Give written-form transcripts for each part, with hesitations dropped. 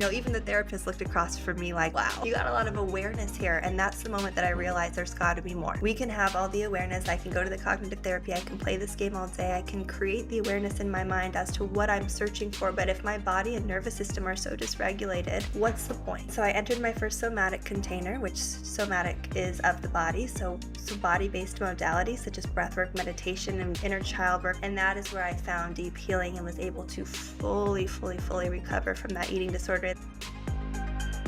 Even the therapist looked across from me like, wow, you got a lot of awareness here. And that's the moment that I realized there's got to be more. We can have all the awareness. I can go to the cognitive therapy. I can play this game all day. I can create the awareness in my mind as to what I'm searching for. But if my body and nervous system are so dysregulated, what's the point? So I entered my first somatic container, which somatic is of the body. So body-based modalities such as breathwork, meditation, and inner child work. And that is where I found deep healing and was able to fully recover from that eating disorder.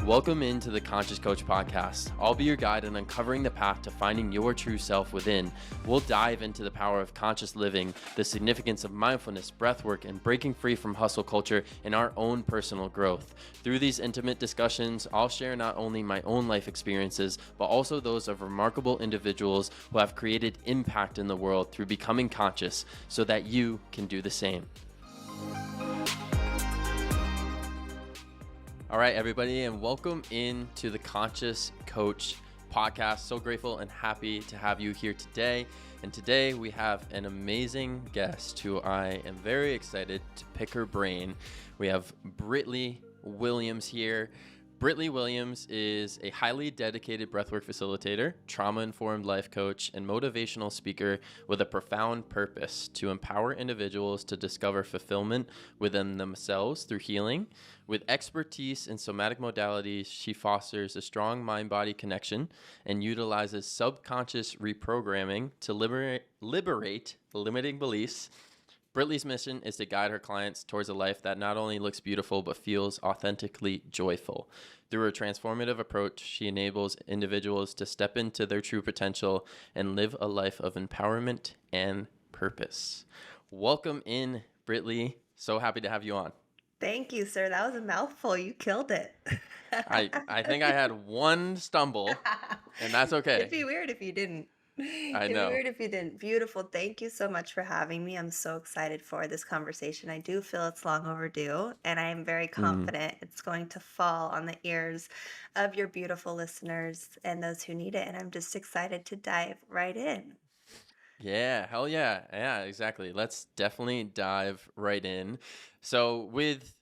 Welcome into the Conscious Coach podcast. I'll be your guide in uncovering the path to finding your true self within. We'll dive into the power of conscious living, the significance of mindfulness, breathwork, and breaking free from hustle culture in our own personal growth. Through these intimate discussions, I'll share not only my own life experiences, but also those of remarkable individuals who have created impact in the world through becoming conscious so that you can do the same. All right, everybody, and welcome into the Conscious Coach podcast. So grateful and happy to have you here today. And today we have an amazing guest who I am very excited to pick her brain. We have Britley Williams here. Britley Williams is a highly dedicated breathwork facilitator, trauma-informed life coach, and motivational speaker with a profound purpose to empower individuals to discover fulfillment within themselves through healing. With expertise in somatic modalities, she fosters a strong mind-body connection and utilizes subconscious reprogramming to liberate limiting beliefs. Britley's mission is to guide her clients towards a life that not only looks beautiful, but feels authentically joyful. Through her transformative approach, she enables individuals to step into their true potential and live a life of empowerment and purpose. Welcome in, Britley. So happy to have you on. Thank you, sir. That was a mouthful. You killed it. I think I had one stumble, and that's okay. It'd be weird if you didn't. I know. It'd be weird if you didn't. Beautiful. Thank you so much for having me. I'm so excited for this conversation. I do feel it's long overdue, and I am very confident it's going to fall on the ears of your beautiful listeners and those who need it. And I'm just excited to dive right in. Yeah, hell yeah. Yeah, exactly. Let's definitely dive right in. So with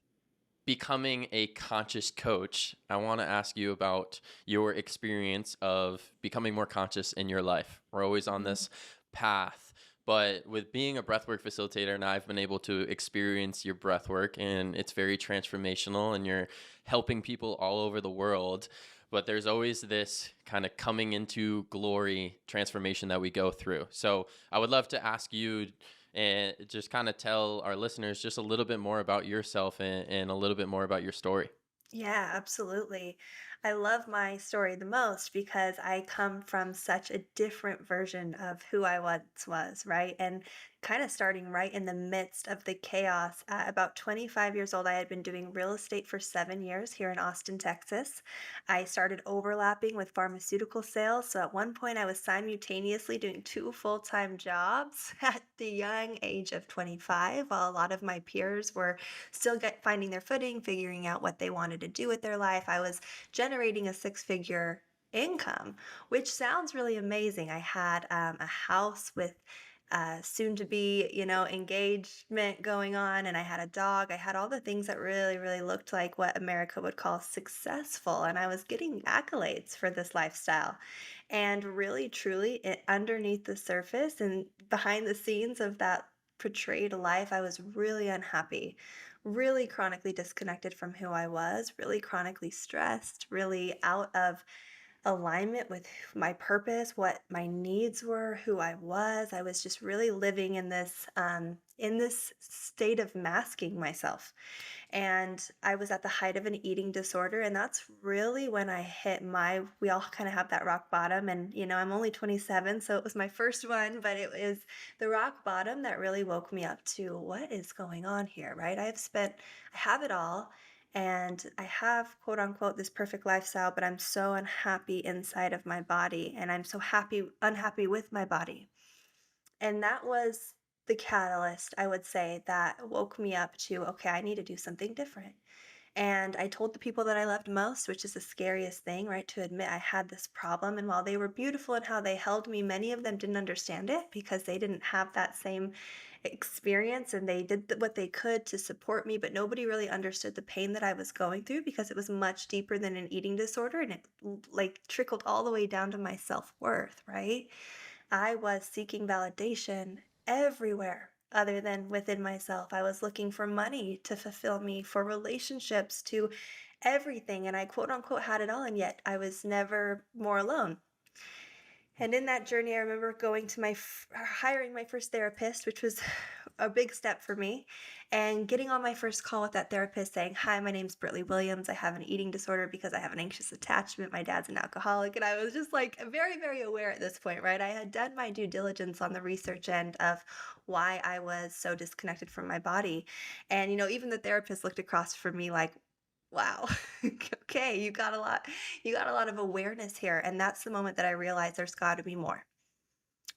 becoming a conscious coach, I want to ask you about your experience of becoming more conscious in your life. We're always on this path, but with being a breathwork facilitator, and I've been able to experience your breathwork, and it's very transformational, and you're helping people all over the world. But there's always this kind of coming into glory transformation that we go through. So I would love to ask you and just kind of tell our listeners just a little bit more about yourself and a little bit more about your story. Yeah, absolutely. I love my story the most because I come from such a different version of who I once was, right? And kind of starting right in the midst of the chaos. At about 25 years old, I had been doing real estate for 7 years here in Austin, Texas. I started overlapping with pharmaceutical sales. So at one point, I was simultaneously doing two full-time jobs at the young age of 25, while a lot of my peers were still finding their footing, figuring out what they wanted to do with their life. I was generating a six-figure income, which sounds really amazing. I had a house with soon to be, engagement going on, and I had a dog. I had all the things that really looked like what America would call successful, and I was getting accolades for this lifestyle. And really, truly, underneath the surface and behind the scenes of that portrayed life, I was really unhappy, really chronically disconnected from who I was, really chronically stressed, really out of alignment with my purpose, what my needs were, who I was. I was just really living in this state of masking myself. And I was at the height of an eating disorder, and that's really when I hit we all kind of have that rock bottom. And I'm only 27, so it was my first one, but it was the rock bottom that really woke me up to what is going on here, right? I have it all, and I have, quote unquote, this perfect lifestyle, but I'm so unhappy inside of my body, and I'm so unhappy with my body. And that was the catalyst, I would say, that woke me up to, okay, I need to do something different. And I told the people that I loved most, which is the scariest thing, right? To admit I had this problem. And while they were beautiful in how they held me, many of them didn't understand it because they didn't have that same experience and they did what they could to support me, but nobody really understood the pain that I was going through because it was much deeper than an eating disorder and it like trickled all the way down to my self-worth, right? I was seeking validation everywhere other than within myself. I was looking for money to fulfill me, for relationships, to everything. And I quote unquote had it all. And yet I was never more alone. And in that journey, I remember going to hiring my first therapist, which was a big step for me, and getting on my first call with that therapist saying, "Hi, my name's Britley Williams. I have an eating disorder because I have an anxious attachment. My dad's an alcoholic." And I was just like very, very aware at this point, right? I had done my due diligence on the research end of why I was so disconnected from my body. And, even the therapist looked across from me like, wow. Okay, you got a lot of awareness here, and that's the moment that I realized there's gotta be more.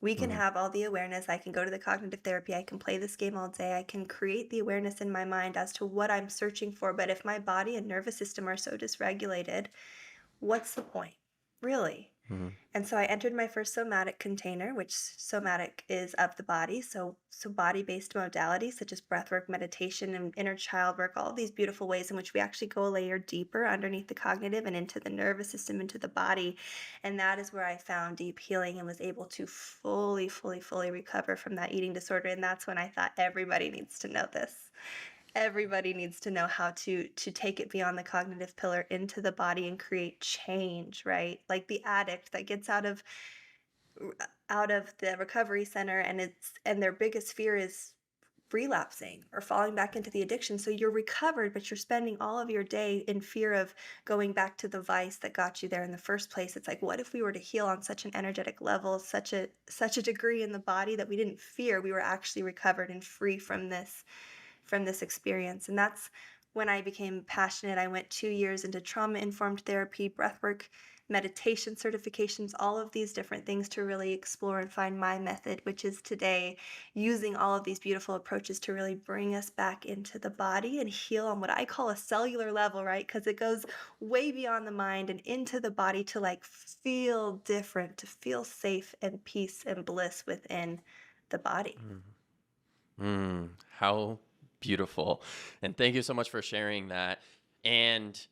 We can Mhm. have all the awareness, I can go to the cognitive therapy, I can play this game all day, I can create the awareness in my mind as to what I'm searching for, but if my body and nervous system are so dysregulated, what's the point? Really? Mhm. And so I entered my first somatic container, which somatic is of the body. So body-based modalities such as breathwork, meditation, and inner child work, all of these beautiful ways in which we actually go a layer deeper underneath the cognitive and into the nervous system, into the body. And that is where I found deep healing and was able to fully, fully, fully recover from that eating disorder. And that's when I thought everybody needs to know this. Everybody needs to know how to take it beyond the cognitive pillar into the body and create change, right? Like the addict that gets out of the recovery center and their biggest fear is relapsing or falling back into the addiction. So you're recovered, but you're spending all of your day in fear of going back to the vice that got you there in the first place. It's like, what if we were to heal on such an energetic level, such a degree in the body that we didn't fear, we were actually recovered and free from this experience. And that's when I became passionate. I went 2 years into trauma informed therapy, breathwork, meditation certifications, all of these different things to really explore and find my method, which is today using all of these beautiful approaches to really bring us back into the body and heal on what I call a cellular level, right? Because it goes way beyond the mind and into the body to like feel different, to feel safe and peace and bliss within the body. Mm. How beautiful. And thank you so much for sharing that. And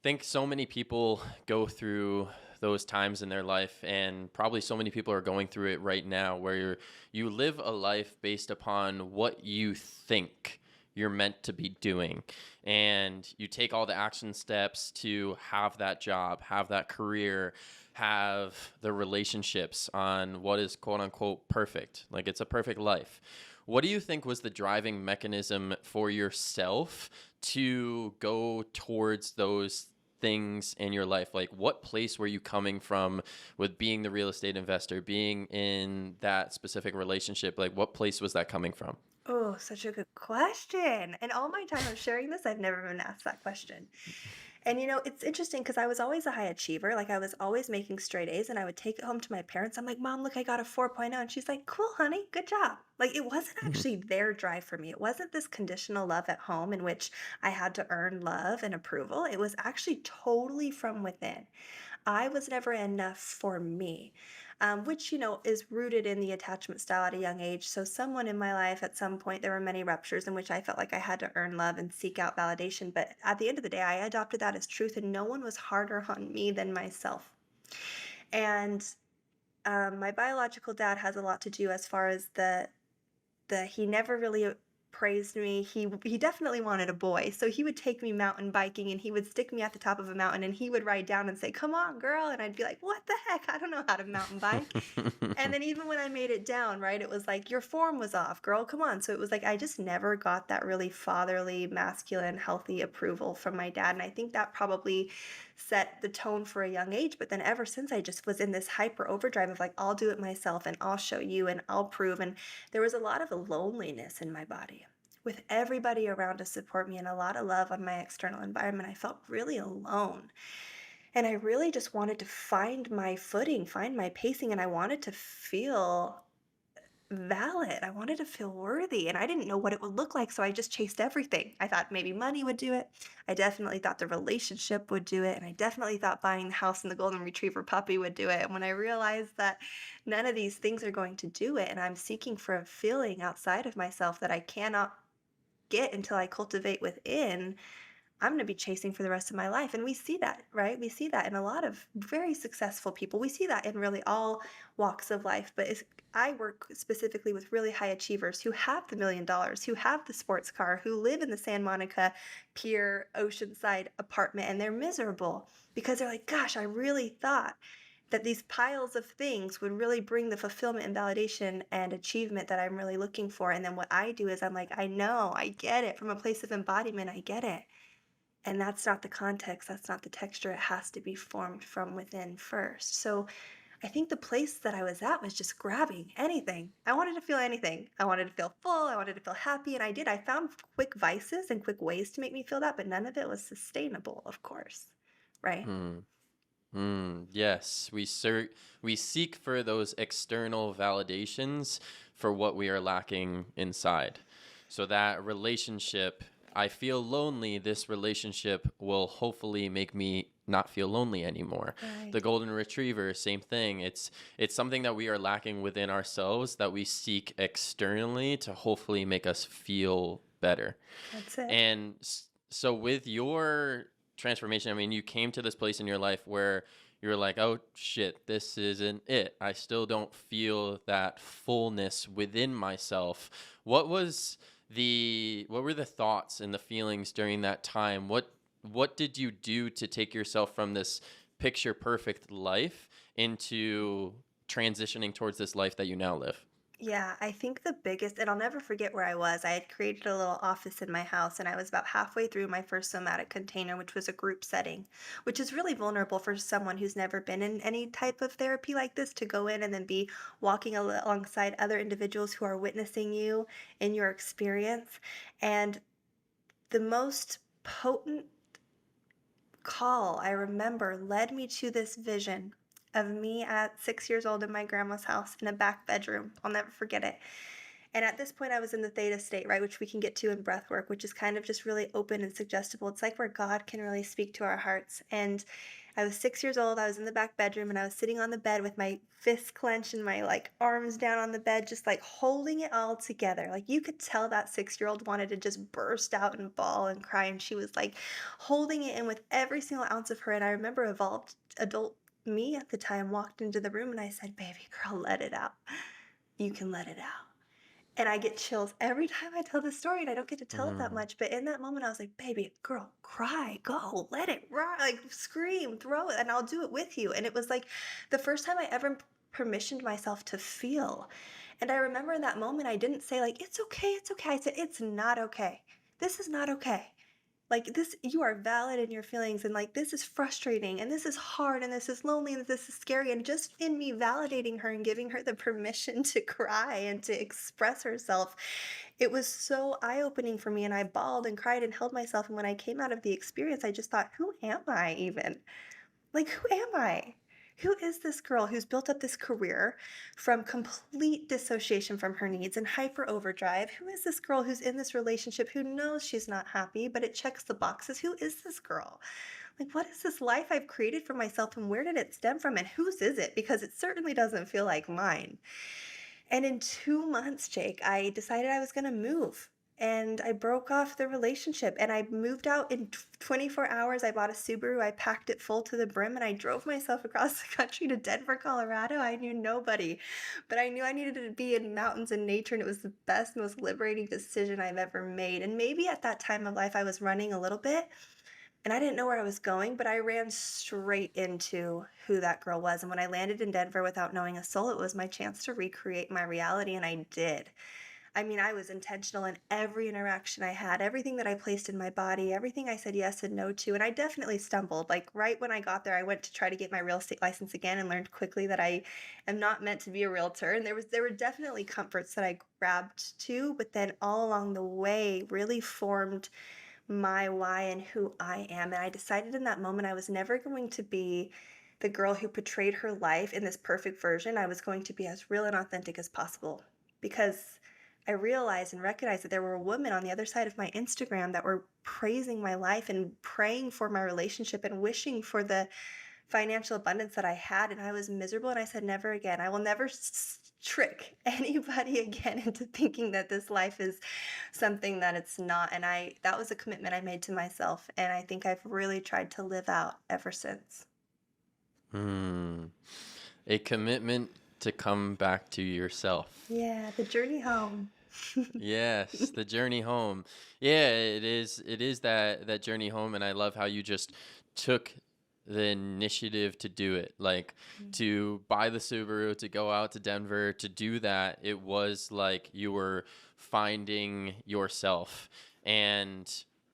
think so many people go through those times in their life, and probably so many people are going through it right now, where you live a life based upon what you think you're meant to be doing, and you take all the action steps to have that job, have that career, have the relationships on what is quote unquote perfect, like it's a perfect life. What do you think was the driving mechanism for yourself to go towards those things in your life? Like, what place were you coming from with being the real estate investor, being in that specific relationship? Like, what place was that coming from? Oh, such a good question. And all my time of sharing this, I've never been asked that question. And it's interesting because I was always a high achiever. Like I was always making straight A's and I would take it home to my parents. I'm like, "Mom, look, I got a 4.0." And she's like, "Cool, honey, good job." Like it wasn't Mhm. actually their drive for me. It wasn't this conditional love at home in which I had to earn love and approval. It was actually totally from within. I was never enough for me, which, is rooted in the attachment style at a young age. So, someone in my life at some point, there were many ruptures in which I felt like I had to earn love and seek out validation. But at the end of the day, I adopted that as truth, and no one was harder on me than myself. And my biological dad has a lot to do as far as he never really praised me. He definitely wanted a boy, so he would take me mountain biking, and he would stick me at the top of a mountain, and he would ride down and say, "Come on, girl," and I'd be like, "What the heck? I don't know how to mountain bike." And then even when I made it down, right, it was like, "Your form was off, girl, come on." So it was like I just never got that really fatherly, masculine, healthy approval from my dad, and I think that probably set the tone for a young age, but then ever since I just was in this hyper overdrive of like, "I'll do it myself, and I'll show you, and I'll prove," and there was a lot of loneliness in my body. With everybody around to support me and a lot of love on my external environment, I felt really alone. And I really just wanted to find my footing, find my pacing, and I wanted to feel valid. I wanted to feel worthy, and I didn't know what it would look like, so I just chased everything. I thought maybe money would do it. I definitely thought the relationship would do it, and I definitely thought buying the house and the golden retriever puppy would do it. And when I realized that none of these things are going to do it, and I'm seeking for a feeling outside of myself that I cannot get until I cultivate within, I'm going to be chasing for the rest of my life. And we see that, right? We see that in a lot of very successful people. We see that in really all walks of life. But I work specifically with really high achievers who have the $1 million, who have the sports car, who live in the San Monica Pier Oceanside apartment, and they're miserable because they're like, gosh, I really thought that these piles of things would really bring the fulfillment and validation and achievement that I'm really looking for. And then what I do is I'm like, I know, I get it from a place of embodiment, I get it. And that's not the context, that's not the texture. It has to be formed from within first. So I think the place that I was at was just grabbing anything. I wanted to feel anything. I wanted to feel full. I wanted to feel happy. And I did. I found quick vices and quick ways to make me feel that, but none of it was sustainable, of course. Right? Hmm. Yes, we seek for those external validations for what we are lacking inside. So that relationship, I feel lonely, this relationship will hopefully make me not feel lonely anymore. Right. The golden retriever, same thing. It's something that we are lacking within ourselves that we seek externally to hopefully make us feel better. That's it. And so with your transformation, I mean, you came to this place in your life where you're like, oh shit, this isn't it. I still don't feel that fullness within myself. What were the thoughts and the feelings during that time? What did you do to take yourself from this picture perfect life into transitioning towards this life that you now live? Yeah, I think the biggest, and I'll never forget where I was. I had created a little office in my house, and I was about halfway through my first somatic container, which was a group setting, which is really vulnerable for someone who's never been in any type of therapy like this to go in and then be walking alongside other individuals who are witnessing you in your experience. And the most potent call I remember led me to this vision of me at 6 years old in my grandma's house in a back bedroom. I'll never forget it. And at this point, I was in the theta state, right, which we can get to in breath work, which is kind of just really open and suggestible. It's like where God can really speak to our hearts. And I was 6 years old. I was in the back bedroom and I was sitting on the bed with my fists clenched and my like arms down on the bed, just like holding it all together. Like you could tell that 6 year old wanted to just burst out and bawl and cry. And she was like holding it in with every single ounce of her. And I remember evolved adult me at the time walked into the room and I said, baby girl, let it out. You can let it out. And I get chills every time I tell this story, and I don't get to tell it that Mm, much. But in that moment, I was like, baby, girl, cry, go, let it run, like scream, throw it, and I'll do it with you. And it was like the first time I ever permissioned myself to feel. And I remember in that moment, I didn't say, like, it's okay, it's okay. I said, it's not okay. This is not okay. Like this, you are valid in your feelings, and like this is frustrating, and this is hard, and this is lonely, and this is scary. And just in me validating her and giving her the permission to cry and to express herself, it was so eye opening for me. And I bawled and cried and held myself. And when I came out of the experience, I just thought, who am I even? Like, who am I? Who is this girl who's built up this career from complete dissociation from her needs and hyper overdrive? Who is this girl who's in this relationship who knows she's not happy, but it checks the boxes? Who is this girl? Like, what is this life I've created for myself and where did it stem from and whose is it? Because it certainly doesn't feel like mine. And in 2 months, Jake, I decided I was going to move. And I broke off the relationship and I moved out in 24 hours. I bought a Subaru, I packed it full to the brim, and I drove myself across the country to Denver, Colorado. I knew nobody, but I knew I needed to be in mountains and nature, and it was the best, most liberating decision I've ever made. And maybe at that time of life, I was running a little bit, and I didn't know where I was going, but I ran straight into who that girl was. And when I landed in Denver without knowing a soul, it was my chance to recreate my reality, and I did. I mean, I was intentional in every interaction I had, everything that I placed in my body, everything I said yes and no to. And I definitely stumbled. Like right when I got there, I went to try to get my real estate license again and learned quickly that I am not meant to be a realtor. And there were definitely comforts that I grabbed to, but then all along the way really formed my why and who I am. And I decided in that moment I was never going to be the girl who portrayed her life in this perfect version. I was going to be as real and authentic as possible. because I realized and recognized that there were women on the other side of my Instagram that were praising my life and praying for my relationship and wishing for the financial abundance that I had, and I was miserable, and I said, "Never again. I will never trick anybody again into thinking that this life is something that it's not." And that was a commitment I made to myself, and I think I've really tried to live out ever since. Hmm. A commitment to come back to yourself. Yeah, the journey home. Yes, the journey home. Yeah, it is that journey home, and I love how you just took the initiative to do it. Like, to buy the Subaru, to go out to Denver, to do that. It was like you were finding yourself, and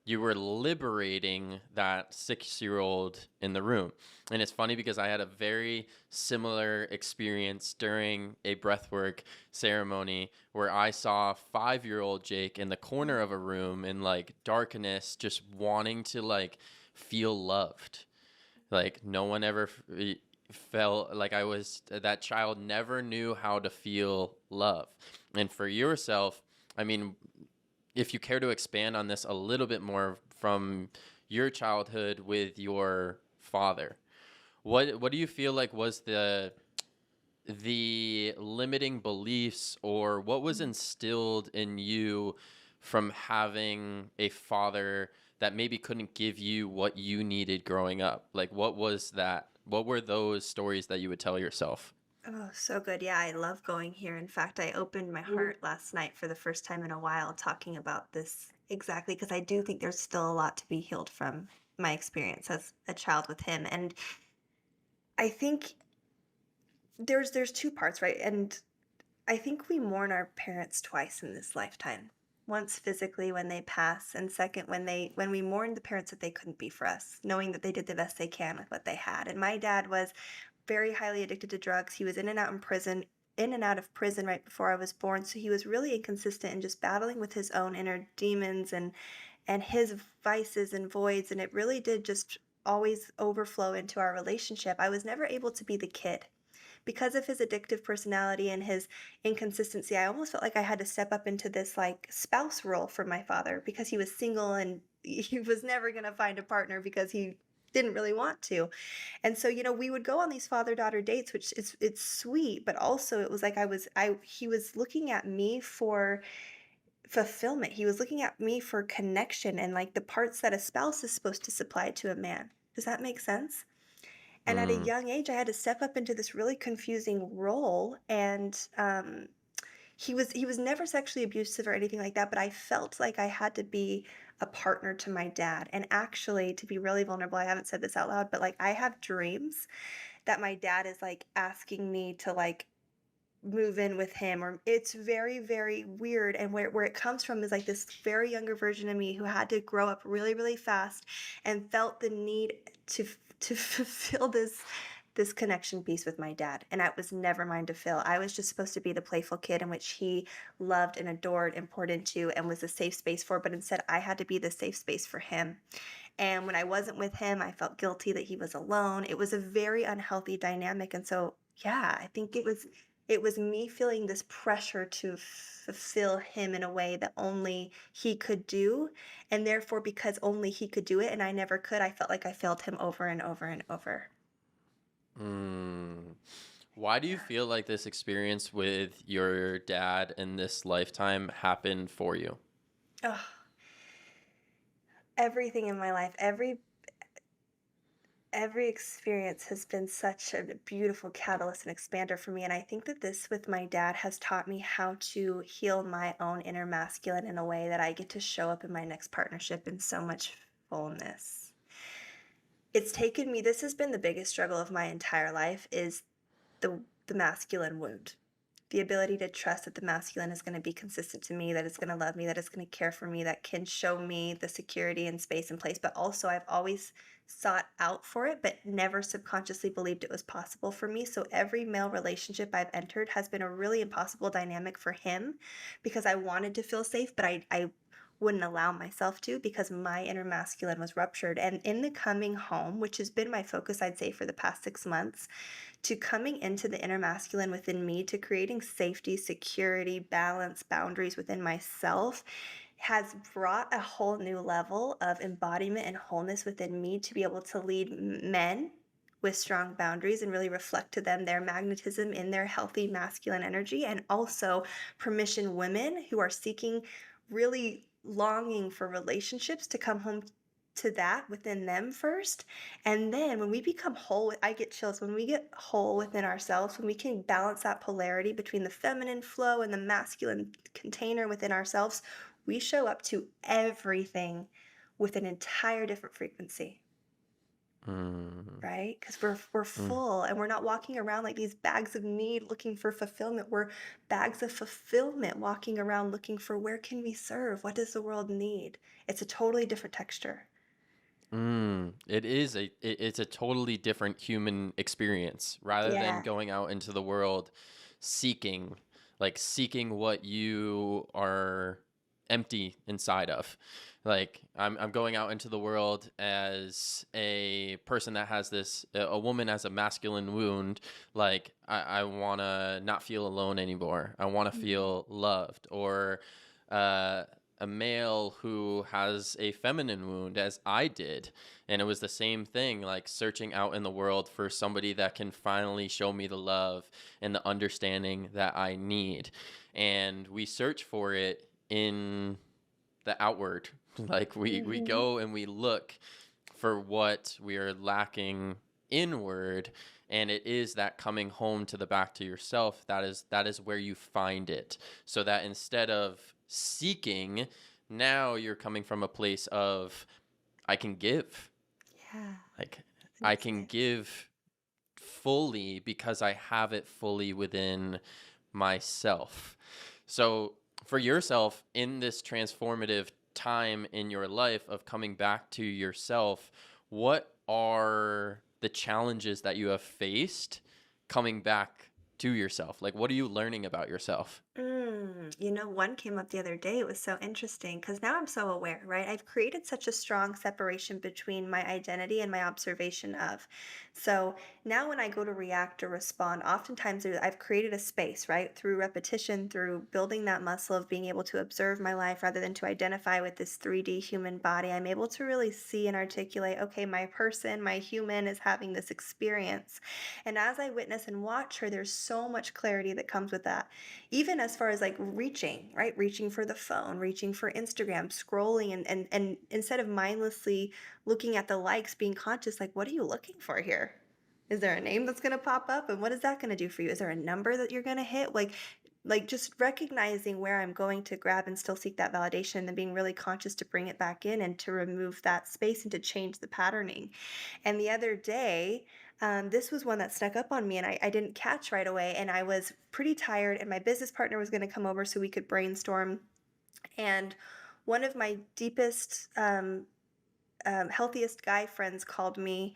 you were liberating that 6-year-old in the room. And it's funny because I had a very similar experience during a breathwork ceremony where I saw 5-year-old Jake in the corner of a room in like darkness, just wanting to like feel loved. Like no one ever felt like I was, that child never knew how to feel love. And for yourself, I mean, if you care to expand on this a little bit more from your childhood with your father, what do you feel like was the limiting beliefs, or what was instilled in you from having a father that maybe couldn't give you what you needed growing up? Like, what was that? What were those stories that you would tell yourself? Oh, so good. Yeah, I love going here. In fact, I opened my heart last night for the first time in a while talking about this exactly because I do think there's still a lot to be healed from my experience as a child with him. And I think there's two parts, right? And I think we mourn our parents twice in this lifetime. Once physically when they pass, and second when we mourn the parents that they couldn't be for us, knowing that they did the best they can with what they had. And my dad was very highly addicted to drugs. He was in and out of prison right before I was born. So he was really inconsistent and just battling with his own inner demons and his vices and voids. And it really did just always overflow into our relationship. I was never able to be the kid because of his addictive personality and his inconsistency. I almost felt like I had to step up into this like spouse role for my father because he was single and he was never going to find a partner because he didn't really want to. And so, we would go on these father-daughter dates, which is it's sweet, but also it was like he was looking at me for fulfillment. He was looking at me for connection and like the parts that a spouse is supposed to supply to a man. Does that make sense? And at a Mm, young age, I had to step up into this really confusing role, and he was never sexually abusive or anything like that, but I felt like I had to be a partner to my dad. And actually, to be really vulnerable, I haven't said this out loud, but like I have dreams that my dad is like asking me to like move in with him, or it's very very weird. And where it comes from is like this very younger version of me who had to grow up really really fast and felt the need to fulfill this connection piece with my dad, and that was never mine to fill. I was just supposed to be the playful kid in which he loved and adored and poured into and was a safe space for, but instead I had to be the safe space for him. And when I wasn't with him, I felt guilty that he was alone. It was a very unhealthy dynamic. And so, yeah, I think it was me feeling this pressure to fulfill him in a way that only he could do. And therefore, because only he could do it and I never could, I felt like I failed him over and over and over. mm. Why do you Yeah. feel like this experience with your dad in this lifetime happened for you? Ugh, everything in my life, every experience has been such a beautiful catalyst and expander for me. And I think that this with my dad has taught me how to heal my own inner masculine in a way that I get to show up in my next partnership in so much fullness. It's taken me, this has been the biggest struggle of my entire life, is the masculine wound. The ability to trust that the masculine is going to be consistent to me, that it's going to love me, that it's going to care for me, that can show me the security and space and place. But also, I've always sought out for it, but never subconsciously believed it was possible for me. So every male relationship I've entered has been a really impossible dynamic for him because I wanted to feel safe, but I wouldn't allow myself to because my inner masculine was ruptured. And in the coming home, which has been my focus, I'd say, for the past 6 months, to coming into the inner masculine within me, to creating safety, security, balance, boundaries within myself has brought a whole new level of embodiment and wholeness within me to be able to lead men with strong boundaries and really reflect to them their magnetism in their healthy masculine energy, and also permission women who are seeking, really longing for relationships, to come home to that within them first. And then when we become whole, I get chills when we get whole within ourselves, when we can balance that polarity between the feminine flow and the masculine container within ourselves, we show up to everything with an entire different frequency, Mm, right? Because we're mm, full and we're not walking around like these bags of need looking for fulfillment. We're bags of fulfillment walking around looking for, where can we serve? What does the world need? It's a totally different texture. It is it's a totally different human experience rather than Yeah. going out into the world seeking, like seeking what you are empty inside of. Like I'm going out into the world as a person that has a woman has a masculine wound. Like I want to not feel alone anymore. I want to Mm. feel loved. Or uh, a male who has a feminine wound, as I did. And it was the same thing, like searching out in the world for somebody that can finally show me the love and the understanding that I need. And we search for it in the outward. Like we Mhm. go and we look for what we are lacking inward, and it is that coming home to the back to yourself that is where you find it, so that instead of seeking, now you're coming from a place of I can give. Yeah. Like I It's can give fully because I have it fully within myself. So, for yourself in this transformative time in your life of coming back to yourself, what are the challenges that you have faced coming back to yourself? Like, what are you learning about yourself? One came up the other day. It was so interesting because now I'm so aware, right? I've created such a strong separation between my identity and my observation of. So now when I go to react or respond, oftentimes I've created a space, right? Through repetition, through building that muscle of being able to observe my life rather than to identify with this 3D human body. I'm able to really see and articulate, okay, my person, my human is having this experience. And as I witness and watch her, there's so much clarity that comes with that, even as far as like reaching, right? Reaching for the phone, reaching for Instagram, scrolling, and instead of mindlessly looking at the likes, being conscious, like, what are you looking for here? Is there a name that's going to pop up, and what is that going to do for you? Is there a number that you're going to hit? Like just recognizing where I'm going to grab and still seek that validation, and then being really conscious to bring it back in and to remove that space and to change the patterning. And the other day, this was one that snuck up on me and I didn't catch right away. And I was pretty tired, and my business partner was going to come over so we could brainstorm. And one of my deepest, healthiest guy friends called me.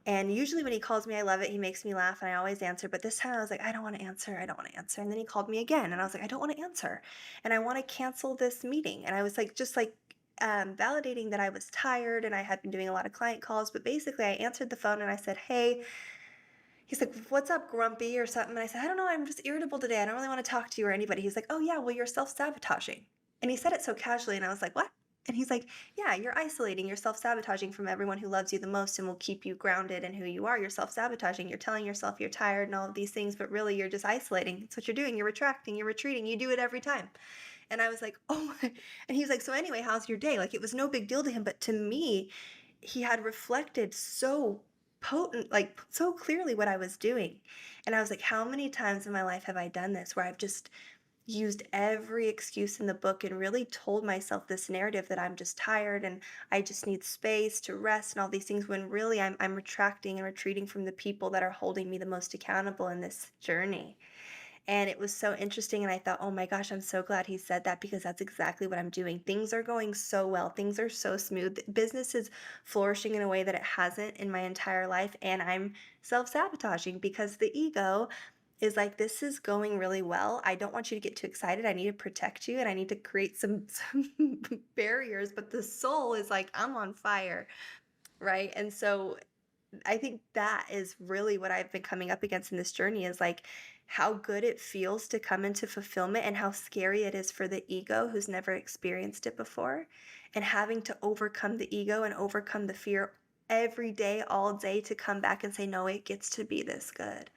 And usually when he calls me, I love it. He makes me laugh and I always answer. But this time I was like, I don't want to answer. I don't want to answer. And then he called me again and I was like, I don't want to answer. And I want to cancel this meeting. And I was like, just like, validating that I was tired and I had been doing a lot of client calls. But basically, I answered the phone and I said, hey, he's like, what's up, grumpy or something? And I said, I don't know. I'm just irritable today. I don't really want to talk to you or anybody. He's like, oh, yeah, well, you're self sabotaging. And he said it so casually. And I was like, what? And he's like, yeah, you're isolating. You're self sabotaging from everyone who loves you the most and will keep you grounded in who you are. You're self sabotaging. You're telling yourself you're tired and all of these things, but really you're just isolating. It's what you're doing. You're retracting. You're retreating. You do it every time. And I was like, oh my. And he was like, so anyway, how's your day? Like it was no big deal to him. But to me, he had reflected so potent, like so clearly what I was doing. And I was like, how many times in my life have I done this where I've just used every excuse in the book and really told myself this narrative that I'm just tired and I just need space to rest and all these things, when really I'm retracting and retreating from the people that are holding me the most accountable in this journey. And it was so interesting. And I thought, oh my gosh, I'm so glad he said that because that's exactly what I'm doing. Things are going so well. Things are so smooth. Business is flourishing in a way that it hasn't in my entire life. And I'm self sabotaging because the ego is like, "This is going really well. I don't want you to get too excited. I need to protect you and I need to create some some barriers, but the soul is like, I'm on fire." Right? And so I think that is really what I've been coming up against in this journey is like how good it feels to come into fulfillment and how scary it is for the ego who's never experienced it before and having to overcome the ego and overcome the fear every day, all day to come back and say, no, it gets to be this good.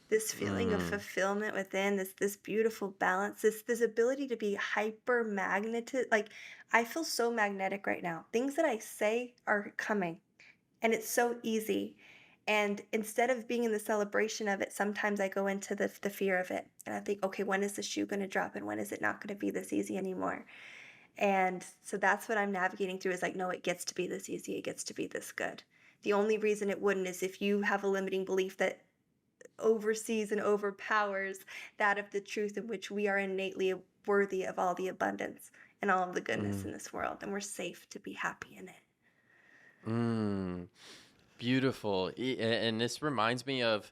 This feeling of Mm, fulfillment within this beautiful balance, this ability to be hyper magnetic. Like I feel so magnetic right now. Things that I say are coming and it's so easy. And instead of being in the celebration of it, sometimes I go into the fear of it. And I think, okay, when is the shoe going to drop and when is it not going to be this easy anymore? And so that's what I'm navigating through is like, no, it gets to be this easy. It gets to be this good. The only reason it wouldn't is if you have a limiting belief that oversees and overpowers that of the truth in which we are innately worthy of all the abundance and all of the goodness mm, in this world. And we're safe to be happy in it. mm. Beautiful. And this reminds me of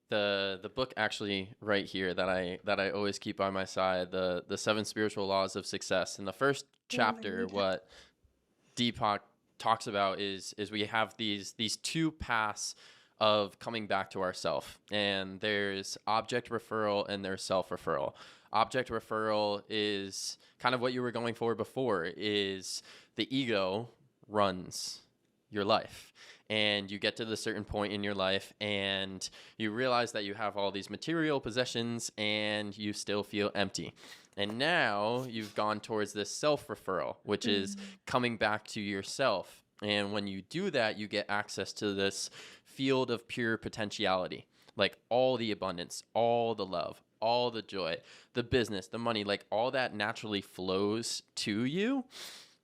the book actually right here that I always keep by my side, the Seven Spiritual Laws of Success. In the first Oh, let me chapter, read that. what Deepak talks about is we have these two paths of coming back to ourself. And there's object referral and there's self referral. Object referral is kind of what you were going for before, is the ego runs your life. And you get to the certain point in your life and you realize that you have all these material possessions and you still feel empty. And now you've gone towards this self referral, which is Mm. coming back to yourself. And when you do that, you get access to this field of pure potentiality, like all the abundance, all the love, all the joy, the business, the money, like all that naturally flows to you.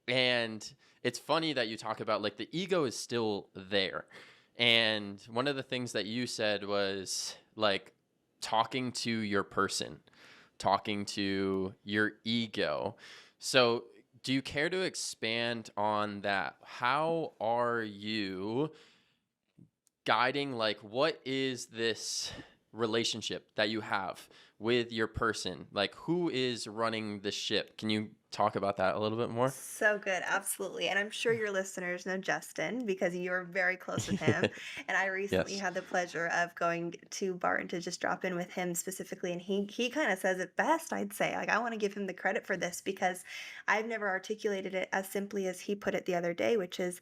And it's funny that you talk about like the ego is still there. And one of the things that you said was like talking to your person, talking to your ego. So, do you care to expand on that? How are you guiding, like, what is this relationship that you have with your person? Like, who is running the ship? Can you talk about that a little bit more? So good, absolutely. And I'm sure your listeners know Justin because you're very close with him. And I recently Yes. had the pleasure of going to Barton to just drop in with him specifically. And he kind of says it best, I'd say. Like I want to give him the credit for this because I've never articulated it as simply as he put it the other day, which is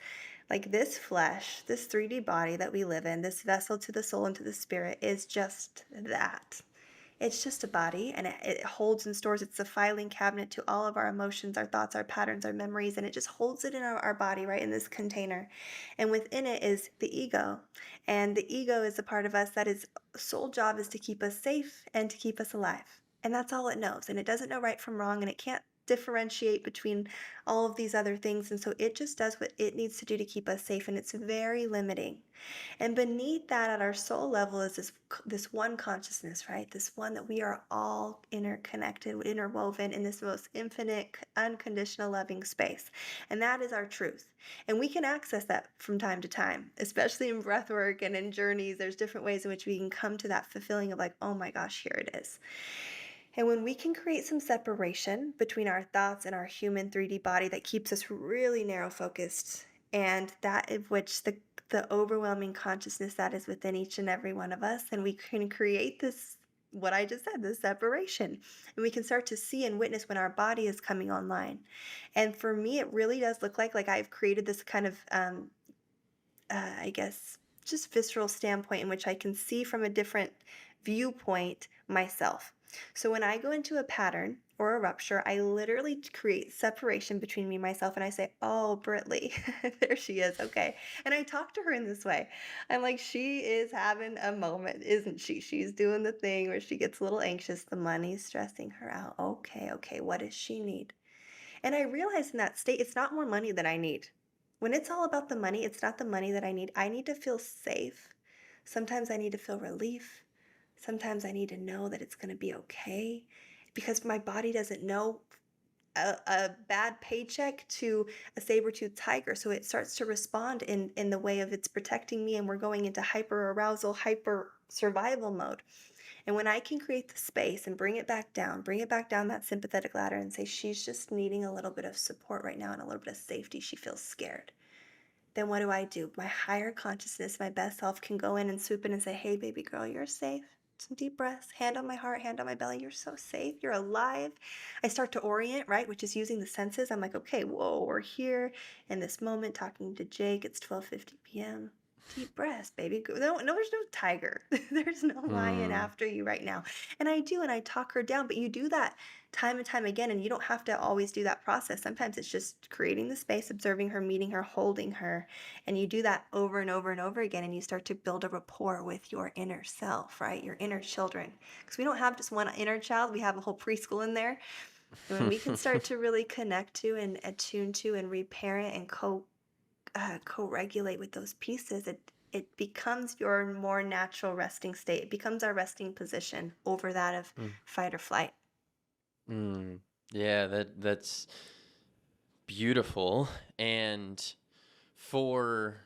like this flesh, this 3D body that we live in, this vessel to the soul and to the spirit is just that. It's just a body and it holds and stores, it's a filing cabinet to all of our emotions, our thoughts, our patterns, our memories, and it just holds it in our body, right, in this container. And within it is the ego. And the ego is a part of us that is sole job is to keep us safe and to keep us alive. And that's all it knows. And it doesn't know right from wrong and it can't differentiate between all of these other things. And so it just does what it needs to do to keep us safe. And it's very limiting. And beneath that, at our soul level, is this one consciousness, right? This one that we are all interconnected, interwoven in this most infinite, unconditional, loving space. And that is our truth. And we can access that from time to time, especially in breath work and in journeys. There's different ways in which we can come to that fulfilling of like, oh my gosh, here it is. And when we can create some separation between our thoughts and our human 3D body that keeps us really narrow focused, and that of which the overwhelming consciousness that is within each and every one of us, and we can create this what I just said, this separation. And we can start to see and witness when our body is coming online. And for me, it really does look like I've created this kind of I guess, just visceral standpoint in which I can see from a different viewpoint myself. So when I go into a pattern or a rupture, I literally create separation between me and myself and I say, "Oh, Britley, there she is. Okay." And I talk to her in this way. I'm like, "She is having a moment, isn't she? She's doing the thing where she gets a little anxious. The money's stressing her out. Okay, okay. What does she need?" And I realize in that state, it's not more money that I need. When it's all about the money, it's not the money that I need. I need to feel safe. Sometimes I need to feel relief. Sometimes I need to know that it's going to be okay because my body doesn't know a bad paycheck to a saber-toothed tiger. So it starts to respond in the way of it's protecting me and we're going into hyper arousal, hyper survival mode. And when I can create the space and bring it back down that sympathetic ladder and say, she's just needing a little bit of support right now and a little bit of safety. She feels scared. Then what do? My higher consciousness, my best self can go in and swoop in and say, hey, baby girl, you're safe. Some deep breaths, hand on my heart, hand on my belly. You're so safe. You're alive. I start to orient, right? Which is using the senses. I'm like, okay, whoa, we're here in this moment talking to Jake. It's 12:50 p.m. Deep breaths, baby. No, there's no tiger. There's no lion Mm. after you right now. And I do, and I talk her down. But you do that time and time again, and you don't have to always do that process. Sometimes it's just creating the space, observing her, meeting her, holding her, and you do that over and over and over again, and you start to build a rapport with your inner self, right? Your inner children. Because we don't have just one inner child, we have a whole preschool in there. And when we can start to really connect to and attune to and reparent and co-regulate with those pieces, it becomes your more natural resting state. It becomes our resting position over that of Mm. fight or flight. Mm. Yeah, that's beautiful. And for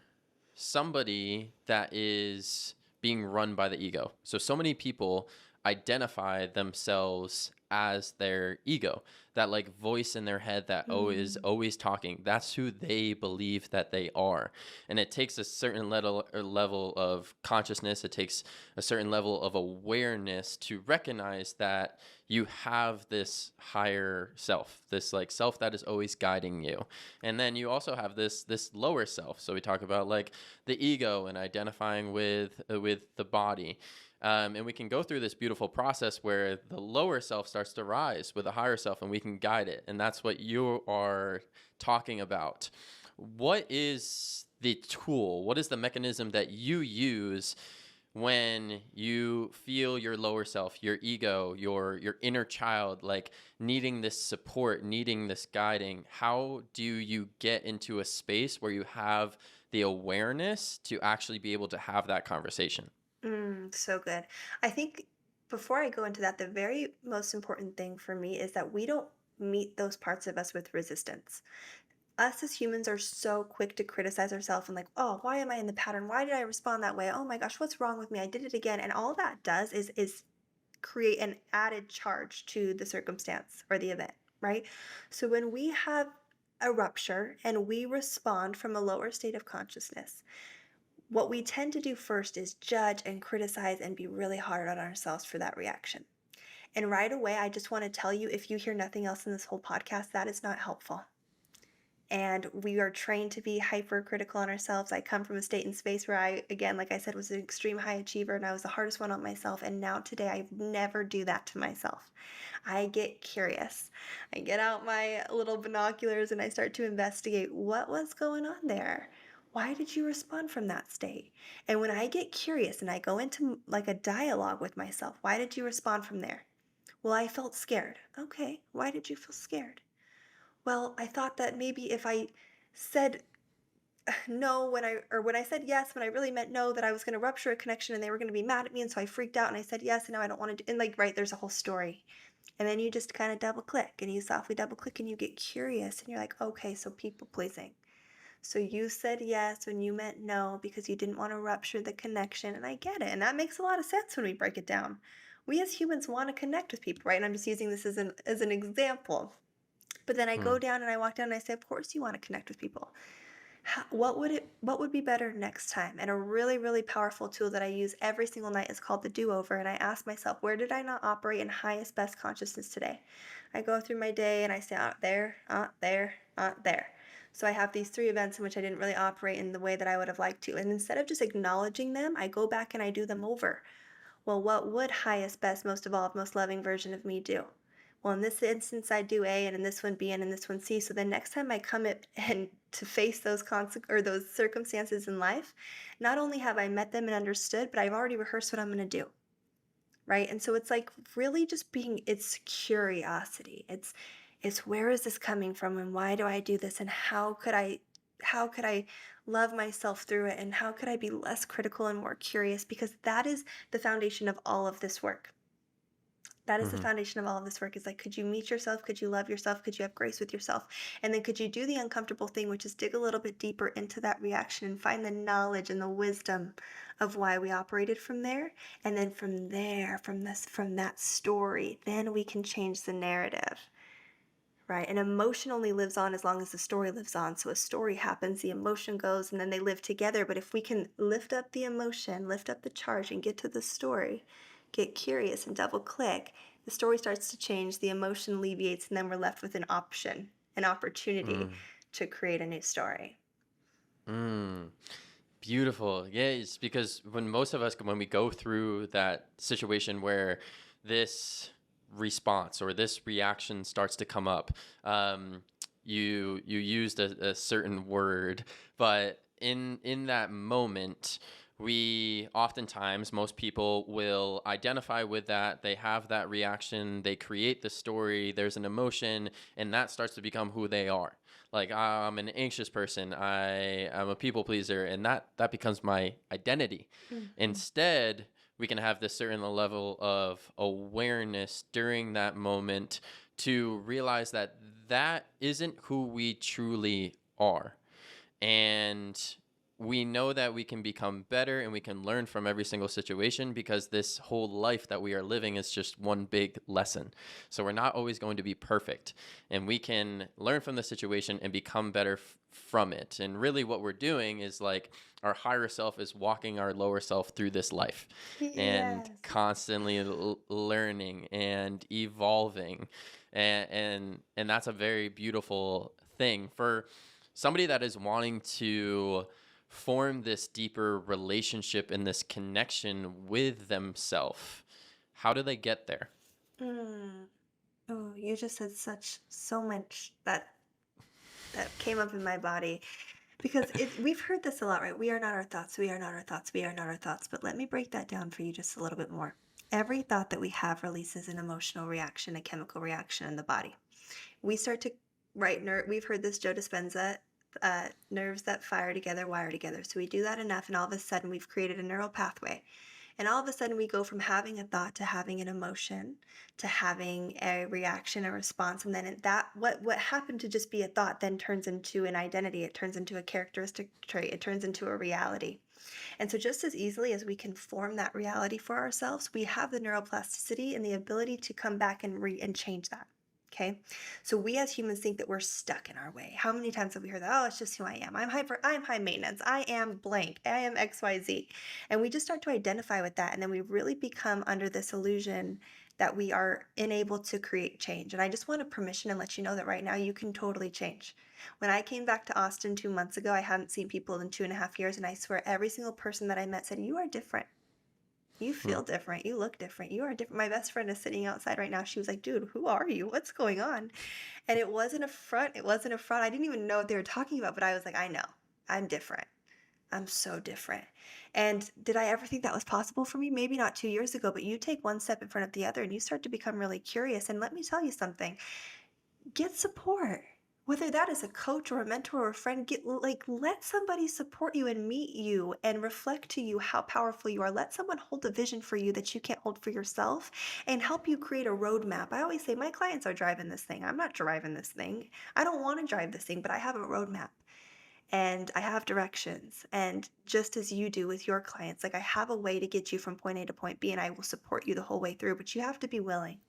somebody that is being run by the ego. So many people identify themselves as their ego, that like voice in their head that is Mm. always talking. That's who they believe that they are. And it takes a certain level of consciousness. It takes a certain level of awareness to recognize that you have this higher self, this like self that is always guiding you. And then you also have this lower self. So we talk about like the ego and identifying with the body. And we can go through this beautiful process where the lower self starts to rise with the higher self, and we can guide it. And that's what you are talking about. What is the tool? What is the mechanism that you use when you feel your lower self, your ego, your inner child, like needing this support, needing this guiding? How do you get into a space where you have the awareness to actually be able to have that conversation? So good. I think before I go into that, the very most important thing for me is that we don't meet those parts of us with resistance. Us as humans are so quick to criticize ourselves and like, oh, why am I in the pattern? Why did I respond that way? Oh my gosh, what's wrong with me? I did it again. And all that does is create an added charge to the circumstance or the event, right? So when we have a rupture and we respond from a lower state of consciousness, what we tend to do first is judge and criticize and be really hard on ourselves for that reaction. And right away, I just want to tell you, if you hear nothing else in this whole podcast, that is not helpful. And we are trained to be hypercritical on ourselves. I come from a state and space where I, again, like I said, was an extreme high achiever and I was the hardest one on myself. And now today, I never do that to myself. I get curious. I get out my little binoculars and I start to investigate what was going on there. Why did you respond from that state? And when I get curious and I go into like a dialogue with myself, why did you respond from there? Well, I felt scared. Okay, why did you feel scared? Well, I thought that maybe if I said no when I said yes when I really meant no, that I was going to rupture a connection and they were going to be mad at me, and so I freaked out and I said yes, and now I don't want to do, and like, right, there's a whole story. And then you just kind of double click and you softly double click and you get curious and you're like, okay, so people pleasing. So you said yes when you meant no because you didn't want to rupture the connection, and I get it. And that makes a lot of sense when we break it down. We as humans want to connect with people, right? And I'm just using this as an example. But then I go Hmm. down and I walk down and I say, of course you want to connect with people. What would be better next time? And a really, really powerful tool that I use every single night is called the do-over. And I ask myself, where did I not operate in highest best consciousness today? I go through my day and I say, there. So I have these three events in which I didn't really operate in the way that I would have liked to. And instead of just acknowledging them, I go back and I do them over. Well, what would highest, best, most evolved, most loving version of me do? Well, in this instance, I do A, and in this one B, and in this one C. So the next time I come it and to face those or those circumstances in life, not only have I met them and understood, but I've already rehearsed what I'm going to do, right? And so it's like really just being, it's curiosity. It's where is this coming from, and why do I do this, and how could I love myself through it, and how could I be less critical and more curious, because that is the foundation of all of this work. That is the Mhm. foundation of all of this work is like, could you meet yourself? Could you love yourself? Could you have grace with yourself? And then could you do the uncomfortable thing, which is dig a little bit deeper into that reaction and find the knowledge and the wisdom of why we operated from there. And then from there, from that story, then we can change the narrative. Right, an emotion only lives on as long as the story lives on. So a story happens, the emotion goes, and then they live together. But if we can lift up the emotion, lift up the charge, and get to the story, get curious and double click, the story starts to change, the emotion alleviates, and then we're left with an option, an opportunity Mm. to create a new story. Mm. Beautiful. Yeah, it's because when most of us, when we go through that situation where this response or this reaction starts to come up, um, you used a certain word, but in that moment, we oftentimes, most people will identify with that. They have that reaction. They create the story. There's an emotion, and that starts to become who they are. Like, I'm an anxious person, I am a people pleaser, and that becomes my identity. Mhm. Instead, we can have this certain level of awareness during that moment to realize that that isn't who we truly are. And we know that we can become better and we can learn from every single situation because this whole life that we are living is just one big lesson. So we're not always going to be perfect, and we can learn from the situation and become better from it. And really what we're doing is like our higher self is walking our lower self through this life and Yes. constantly learning and evolving. And that's a very beautiful thing for somebody that is wanting to form this deeper relationship and this connection with themselves. How do they get there? Mm. Oh, you just said so much that came up in my body. Because we've heard this a lot, right? We are not our thoughts. We are not our thoughts. We are not our thoughts. But let me break that down for you just a little bit more. Every thought that we have releases an emotional reaction, a chemical reaction in the body. We start to, right? We've heard this Joe Dispenza, nerves that fire together wire together. So we do that enough, and all of a sudden we've created a neural pathway. And all of a sudden, we go from having a thought to having an emotion to having a reaction, a response. And then what happened to just be a thought then turns into an identity. It turns into a characteristic trait. It turns into a reality. And so, just as easily as we can form that reality for ourselves, we have the neuroplasticity and the ability to come back and change that. Okay. So we as humans think that we're stuck in our way. How many times have we heard that? Oh, it's just who I am. I'm high maintenance. I am blank. I am XYZ. And we just start to identify with that. And then we really become under this illusion that we are unable to create change. And I just want to permission and let you know that right now you can totally change. When I came back to Austin 2 months ago, I hadn't seen people in 2.5 years. And I swear every single person that I met said, "You are different. You Hmm. feel different. You look different. You are different." My best friend is sitting outside right now. She was like, "Dude, who are you? What's going on?" And it wasn't a front. It wasn't a front. I didn't even know what they were talking about, but I was like, I know. I'm different. I'm so different. And did I ever think that was possible for me? Maybe not 2 years ago, but you take one step in front of the other and you start to become really curious. And let me tell you something, get support. Whether that is a coach or a mentor or a friend, let somebody support you and meet you and reflect to you how powerful you are. Let someone hold a vision for you that you can't hold for yourself and help you create a roadmap. I always say my clients are driving this thing. I'm not driving this thing. I don't want to drive this thing, but I have a roadmap and I have directions. And just as you do with your clients, like I have a way to get you from point A to point B and I will support you the whole way through, but you have to be willing.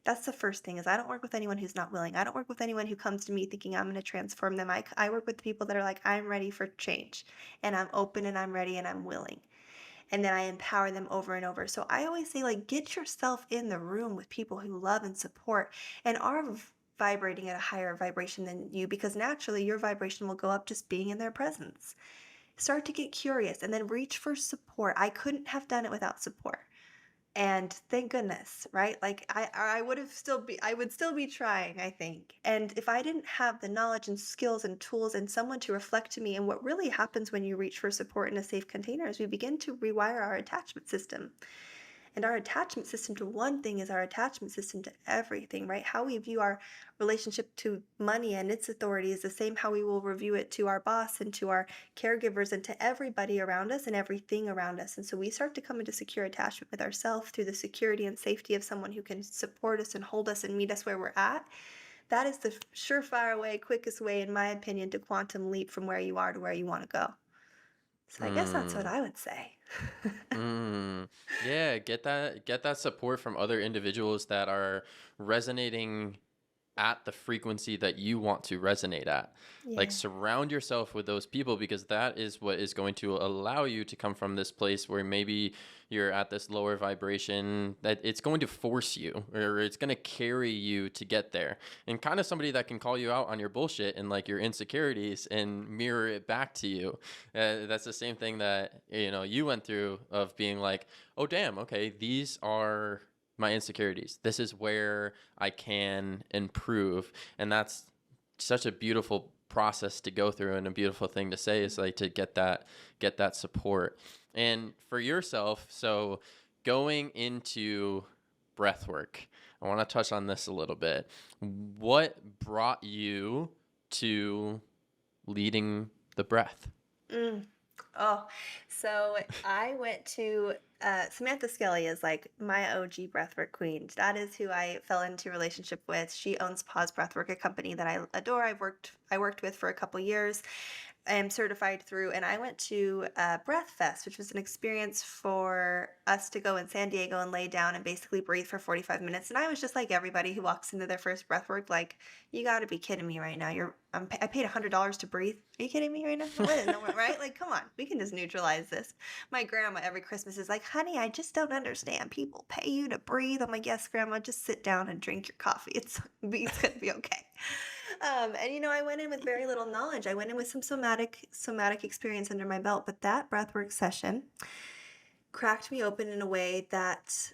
That's the first thing is I don't work with anyone who's not willing. I don't work with anyone who comes to me thinking I'm going to transform them. I work with people that are like, I'm ready for change and I'm open and I'm ready and I'm willing. And then I empower them over and over. So I always say, like, get yourself in the room with people who love and support and are vibrating at a higher vibration than you because naturally your vibration will go up just being in their presence. Start to get curious and then reach for support. I couldn't have done it without support. And thank goodness, right? Like I would still be trying, I think. And if I didn't have the knowledge and skills and tools and someone to reflect to me, and what really happens when you reach for support in a safe container is we begin to rewire our attachment system. And our attachment system to one thing is our attachment system to everything, right? How we view our relationship to money and its authority is the same how we will review it to our boss and to our caregivers and to everybody around us and everything around us. And so we start to come into secure attachment with ourselves through the security and safety of someone who can support us and hold us and meet us where we're at. That is the surefire way, quickest way, in my opinion, to quantum leap from where you are to where you want to go. So I guess that's what Mm. I would say. Mm. Yeah, get that support from other individuals that are resonating at the frequency that you want to resonate at. Like, Yeah. surround yourself with those people, because that is what is going to allow you to come from this place where maybe you're at this lower vibration, that it's going to force you, or it's going to carry you to get there. And kind of somebody that can call you out on your bullshit and like your insecurities and mirror it back to you. That's the same thing that, you went through, of being like, oh damn, okay, these are my insecurities. This is where I can improve. And that's such a beautiful process to go through, and a beautiful thing to say, is like to get that support. And for yourself, so going into breath work, I want to touch on this a little bit. What brought you to leading the breath? Mm. Oh, so I went to Samantha Skelly is like my OG breathwork queen. That is who I fell into relationship with. She owns Pause Breathwork, a company that I adore. I worked with for a couple years. I am certified through, and I went to Breath Fest, which was an experience for us to go in San Diego and lay down and basically breathe for 45 minutes. And I was just like everybody who walks into their first breath work, like, you got to be kidding me right now. I paid $100 to breathe. Are you kidding me right now? What? No, right? Like, come on, we can just neutralize this. My grandma every Christmas is like, honey, I just don't understand. People pay you to breathe. I'm like, yes, grandma, just sit down and drink your coffee. It's gonna be okay. And I went in with very little knowledge. I went in with some somatic experience under my belt, but that breathwork session cracked me open in a way that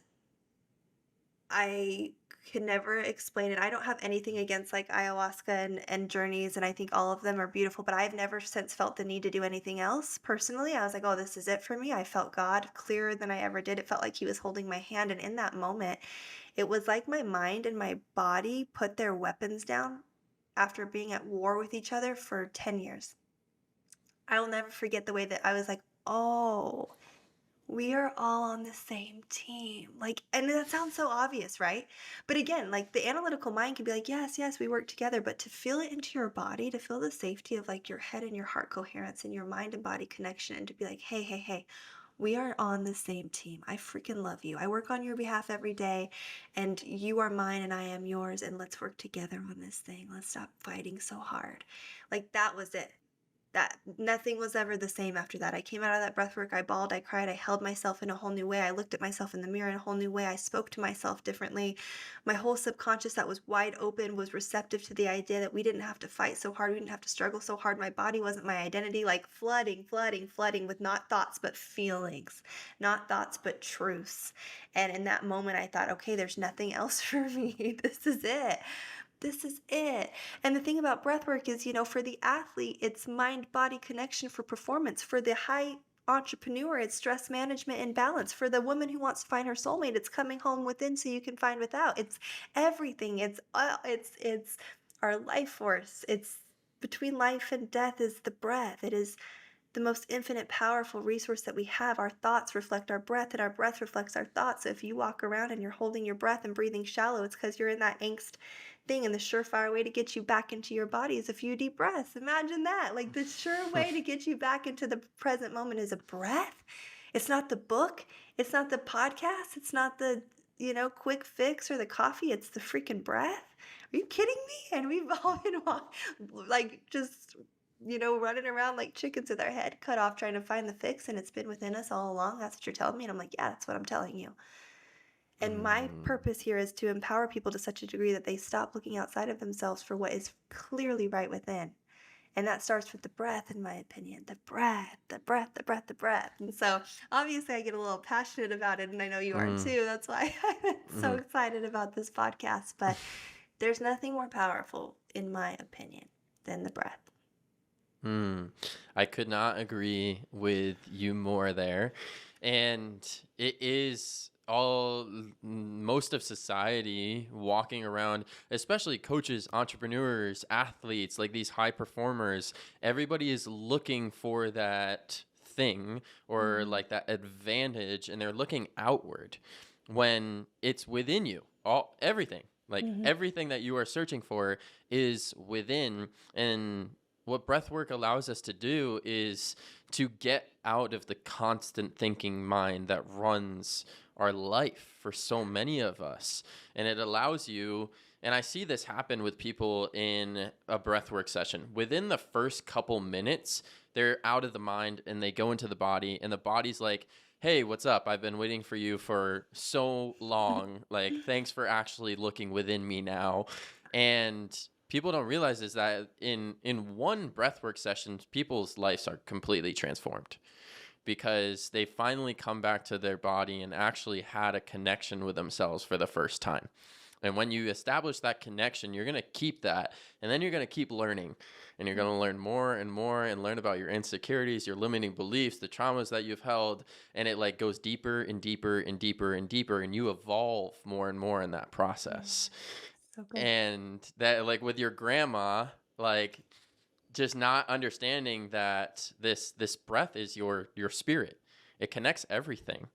I could never explain it. I don't have anything against like ayahuasca and journeys, and I think all of them are beautiful, but I've never since felt the need to do anything else. Personally, I was like, oh, this is it for me. I felt God clearer than I ever did. It felt like He was holding my hand. And in that moment, it was like my mind and my body put their weapons down after being at war with each other for 10 years. I will never forget the way that I was like, oh, we are all on the same team. Like, and that sounds so obvious, right? But again, like the analytical mind can be like, yes, yes, we work together. But to feel it into your body, to feel the safety of like your head and your heart coherence and your mind and body connection, and to be like, hey, hey, hey, we are on the same team. I freaking love you. I work on your behalf every day, and you are mine and I am yours. And let's work together on this thing. Let's stop fighting so hard. Like, that was it. That nothing was ever the same after that. I came out of that breath work, I bawled, I cried, I held myself in a whole new way. I looked at myself in the mirror in a whole new way. I spoke to myself differently. My whole subconscious that was wide open was receptive to the idea that we didn't have to fight so hard, we didn't have to struggle so hard. My body wasn't my identity, like flooding, flooding, flooding with not thoughts but feelings, not thoughts but truths. And in that moment, I thought, okay, there's nothing else for me. This is it. This is it. And the thing about breath work is, for the athlete, it's mind body connection for performance. For the high entrepreneur, it's stress management and balance. For the woman who wants to find her soulmate, it's coming home within so you can find without. It's everything. It's our life force. It's between life and death is the breath. It is the most infinite, powerful resource that we have. Our thoughts reflect our breath, and our breath reflects our thoughts. So if you walk around and you're holding your breath and breathing shallow, it's because you're in that angst thing. And the surefire way to get you back into your body is a few deep breaths. Imagine that. Like, the sure way to get you back into the present moment is a breath. It's not the book. It's not the podcast. It's not the, quick fix or the coffee. It's the freaking breath. Are you kidding me? And we've all been like just running around like chickens with our head cut off trying to find the fix, and it's been within us all along. That's what you're telling me. And I'm like, yeah, that's what I'm telling you. And my Mm. purpose here is to empower people to such a degree that they stop looking outside of themselves for what is clearly right within. And that starts with the breath, in my opinion. The breath, the breath, the breath, the breath. And so obviously I get a little passionate about it, and I know you are Mm. too. That's why I'm so Mhm. excited about this podcast. But there's nothing more powerful, in my opinion, than the breath. Hmm. I could not agree with you more there. And it is most of society walking around, especially coaches, entrepreneurs, athletes, like these high performers, everybody is looking for that thing or Mhm. like that advantage, and they're looking outward when it's within you. Mhm. Everything that you are searching for is within. And what breath work allows us to do is to get out of the constant thinking mind that runs our life for so many of us. And it allows you, and I see this happen with people in a breathwork session. Within the first couple minutes, they're out of the mind and they go into the body, and the body's like, hey, what's up? I've been waiting for you for so long. Like, thanks for actually looking within me now. And people don't realize is that in one breathwork session, people's lives are completely transformed because they finally come back to their body and actually had a connection with themselves for the first time. And when you establish that connection, you're going to keep that. And then you're going to keep learning. And you're going to learn more and more and learn about your insecurities, your limiting beliefs, the traumas that you've held. And it like goes deeper and deeper and deeper and deeper. And you evolve more and more in that Mm. process. So good. And that, like with your grandma, like just not understanding that this breath is your spirit. It connects everything.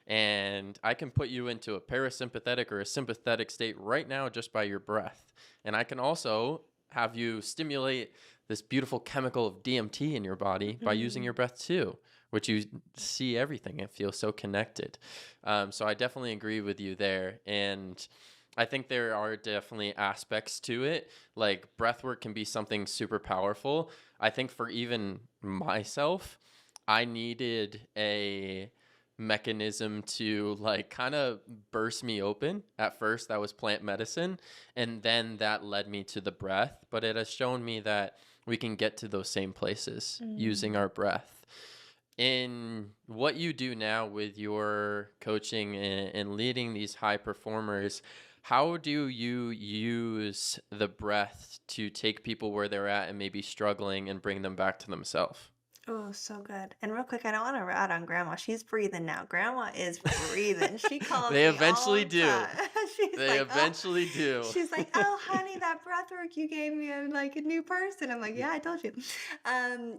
And I can put you into a parasympathetic or a sympathetic state right now just by your breath. And I can also have you stimulate this beautiful chemical of DMT in your body by using your Mhm. breath too, which you see everything and feel so connected. So I definitely agree with you there. And I think there are definitely aspects to it. Like breath work can be something super powerful. I think for even myself, I needed a mechanism to like kind of burst me open. At first, that was plant medicine, and then that led me to the breath. But it has shown me that we can get to those same places using Mm. our breath. In what you do now with your coaching and leading these high performers, how do you use the breath to take people where they're at and maybe struggling and bring them back to themselves? Oh, so good. And real quick, I don't want to rat on grandma. She's breathing now. Grandma is breathing. She calls They me all eventually the do. time. She's They like, oh, eventually do. honey, that breath work you gave me, I'm like a new person. I'm like, yeah, I told you.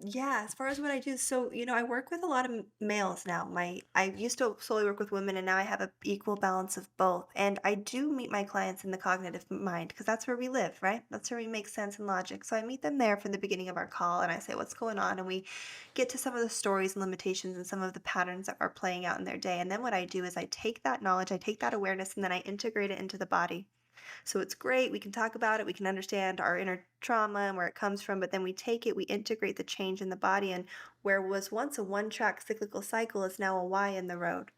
Yeah, as far as what I do, so I work with a lot of males now. I used to solely work with women, and now I have a equal balance of both. And I do meet my clients in the cognitive mind because that's where we live, right? That's where we make sense and logic. So I meet them there from the beginning of our call, and I say, what's going on? And we get to some of the stories and limitations and some of the patterns that are playing out in their day. And then what I do is I take that knowledge, I take that awareness, and then I integrate it into the body. So it's great. We can talk about it. We can understand our inner trauma and where it comes from. But then we take it, we integrate the change in the body. And where was once a one track cyclical cycle is now a Y in the road.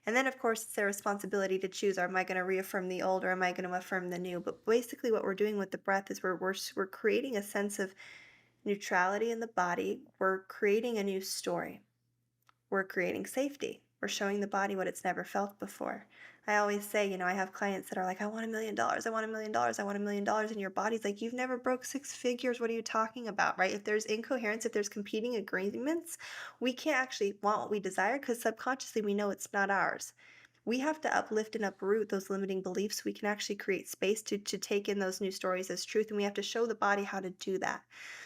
And then, of course, it's their responsibility to choose. Am I going to reaffirm the old or am I going to affirm the new? But basically, what we're doing with the breath is we're creating a sense of neutrality in the body. We're creating a new story. We're creating safety. We're showing the body what it's never felt before. I always say, I have clients that are like, I want $1 million. I want $1 million. I want $1 million. And your body's like, you've never broke six figures. What are you talking about? Right? If there's incoherence, if there's competing agreements, we can't actually want what we desire because subconsciously we know it's not ours. We have to uplift and uproot those limiting beliefs so we can actually create space to take in those new stories as truth. And we have to show the body how to do that.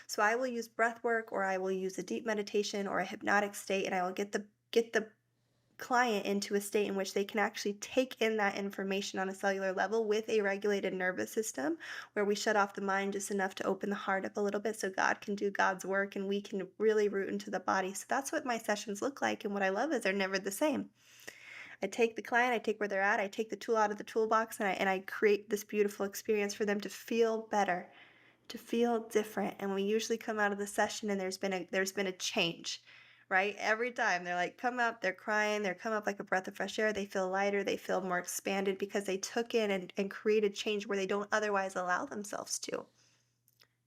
So I will use breath work or I will use a deep meditation or a hypnotic state, and I will get the client into a state in which they can actually take in that information on a cellular level with a regulated nervous system where we shut off the mind just enough to open the heart up a little bit so God can do God's work and we can really root into the body. So that's what my sessions look like. And what I love is they're never the same. I take the client, I take where they're at, I take the tool out of the toolbox, and I create this beautiful experience for them to feel better, to feel different. And we usually come out of the session and there's been a change, right? Every time they're like come up, they're crying, they're come up like a breath of fresh air, they feel lighter, they feel more expanded because they took in and created change where they don't otherwise allow themselves to.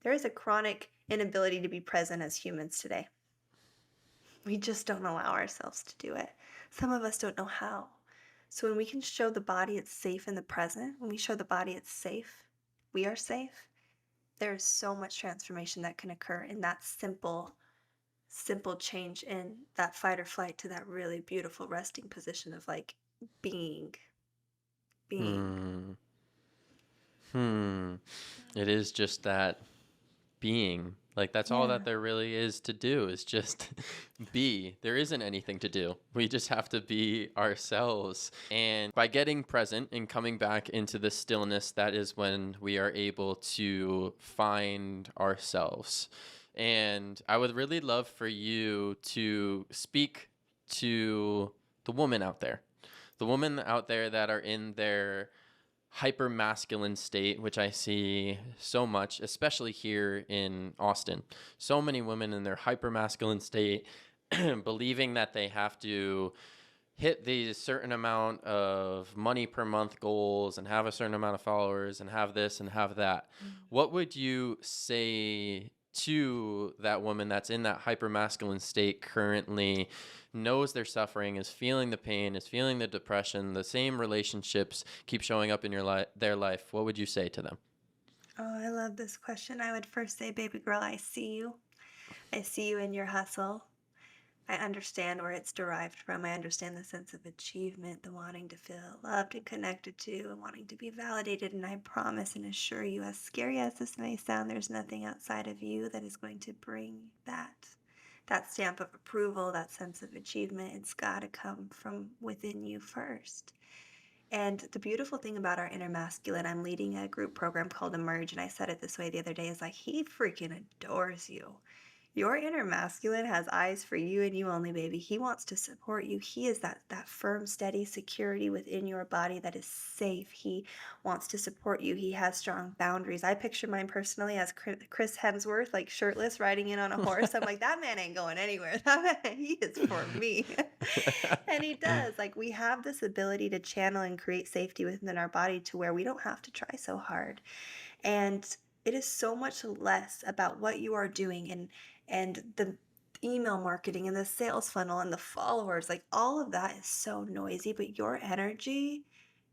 There is a chronic inability to be present as humans today. We just don't allow ourselves to do it. Some of us don't know how. So when we can show the body it's safe in the present, when we show the body it's safe, we are safe, there is so much transformation that can occur in that simple change in that fight or flight to that really beautiful resting position of like being, being. Hmm. Hmm. It is just that being. Like, that's all that Yeah. there really is to do, is just be. There isn't anything to do. We just have to be ourselves. And by getting present and coming back into the stillness, that is when we are able to find ourselves. And I would really love for you to speak to the woman out there, the women out there that are in their hyper masculine state, which I see so much, especially here in Austin. So many women in their hyper masculine state, believing that they have to hit the certain amount of money per month goals and have a certain amount of followers and have this and have that. What would you say to that woman that's in that hyper masculine state currently, knows they're suffering, is feeling the pain, is feeling the depression, the same relationships keep showing up in their life? What would you say to them? Oh, I love this question. I would first say, baby girl, I see you. I see you in your hustle. I understand where it's derived from. I understand the sense of achievement, the wanting to feel loved and connected to, and wanting to be validated. And I promise and assure you, as scary as this may sound, there's nothing outside of you that is going to bring that stamp of approval, that sense of achievement. It's got to come from within you first. And the beautiful thing about our inner masculine, I'm leading a group program called Emerge, and I said it this way the other day, is like, he freaking adores you. Your inner masculine has eyes for you and you only, baby. He wants to support you. He is that firm, steady security within your body that is safe. He wants to support you. He has strong boundaries. I picture mine personally as Chris Hemsworth, like shirtless, riding in on a horse. I'm like, that man ain't going anywhere. That man, he is for me. And he does. Like, we have this ability to channel and create safety within our body to where we don't have to try so hard. And it is so much less about what you are doing and the email marketing and the sales funnel and the followers. Like, all of that is so noisy, but your energy